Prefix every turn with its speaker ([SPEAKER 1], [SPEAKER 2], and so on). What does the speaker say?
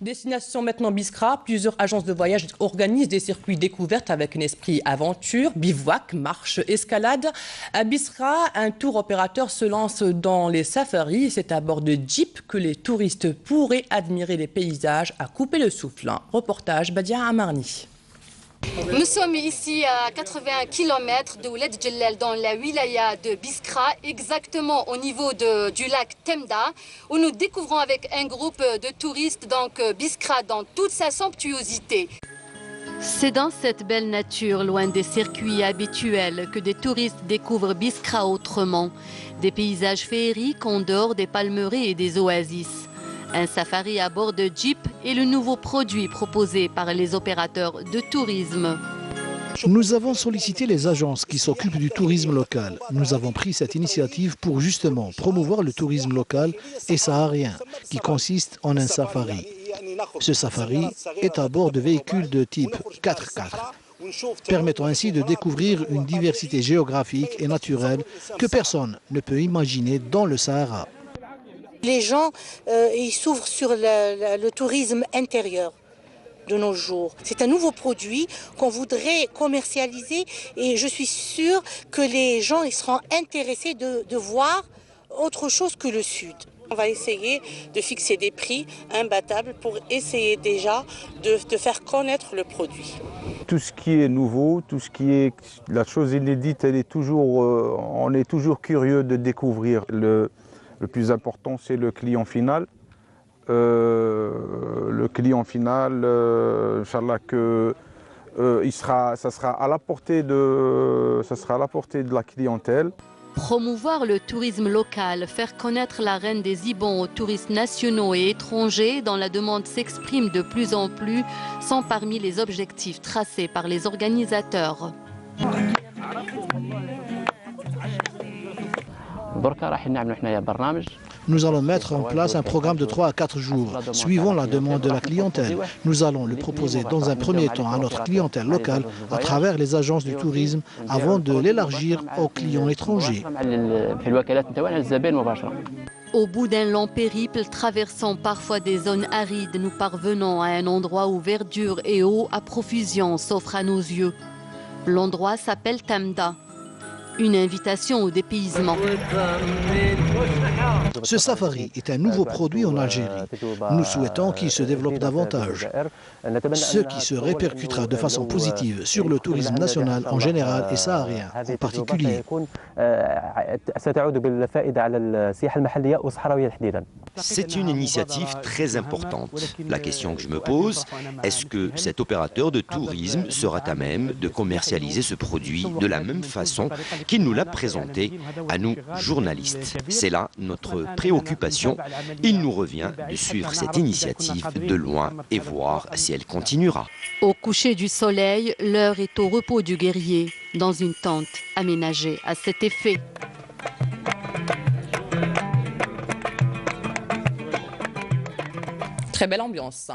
[SPEAKER 1] Destination maintenant Biskra, plusieurs agences de voyage organisent des circuits découvertes avec un esprit aventure, bivouac, marche, escalade. À Biskra, un tour opérateur se lance dans les safaris. C'est à bord de jeep que les touristes pourraient admirer les paysages à couper le souffle. Reportage Badia Amarni.
[SPEAKER 2] Nous sommes ici à 80 km de Ouled Djellal dans la wilaya de Biskra, exactement au niveau du lac Temda, où nous découvrons avec un groupe de touristes Biskra dans toute sa somptuosité. C'est dans cette belle nature, loin des circuits habituels, que des touristes découvrent Biskra autrement. Des paysages féeriques en dehors des palmeraies et des oasis. Un safari à bord de Jeep est le nouveau produit proposé par les opérateurs de tourisme.
[SPEAKER 3] Nous avons sollicité les agences qui s'occupent du tourisme local. Nous avons pris cette initiative pour justement promouvoir le tourisme local et saharien, qui consiste en un safari. Ce safari est à bord de véhicules de type 4x4, permettant ainsi de découvrir une diversité géographique et naturelle que personne ne peut imaginer dans le Sahara.
[SPEAKER 4] Les gens ils s'ouvrent sur le tourisme intérieur de nos jours. C'est un nouveau produit qu'on voudrait commercialiser et je suis sûre que les gens ils seront intéressés de voir autre chose que le Sud. On va essayer de fixer des prix imbattables pour essayer déjà de faire connaître le produit.
[SPEAKER 5] Tout ce qui est nouveau, tout ce qui est la chose inédite, on est toujours curieux de découvrir. Le plus important, c'est le client final. Le client final, Inch'Allah, ça sera à la portée de la clientèle.
[SPEAKER 2] Promouvoir le tourisme local, faire connaître la reine des Ibans aux touristes nationaux et étrangers, dont la demande s'exprime de plus en plus, sont parmi les objectifs tracés par les organisateurs.
[SPEAKER 3] Nous allons mettre en place un programme de 3 à 4 jours, suivant la demande de la clientèle. Nous allons le proposer dans un premier temps à notre clientèle locale à travers les agences du tourisme avant de l'élargir aux clients étrangers.
[SPEAKER 2] Au bout d'un long périple, traversant parfois des zones arides, nous parvenons à un endroit où verdure et eau à profusion s'offrent à nos yeux. L'endroit s'appelle Temda. Une invitation au dépaysement.
[SPEAKER 3] Ce safari est un nouveau produit en Algérie. Nous souhaitons qu'il se développe davantage, ce qui se répercutera de façon positive sur le tourisme national en général et saharien en particulier.
[SPEAKER 6] C'est une initiative très importante. La question que je me pose, est-ce que cet opérateur de tourisme sera à même de commercialiser ce produit de la même façon qu'il nous l'a présenté à nous, journalistes? C'est là notre préoccupation. Il nous revient de suivre cette initiative de loin et voir si elle continuera.
[SPEAKER 2] Au coucher du soleil, l'heure est au repos du guerrier, dans une tente aménagée à cet effet.
[SPEAKER 1] Très belle ambiance.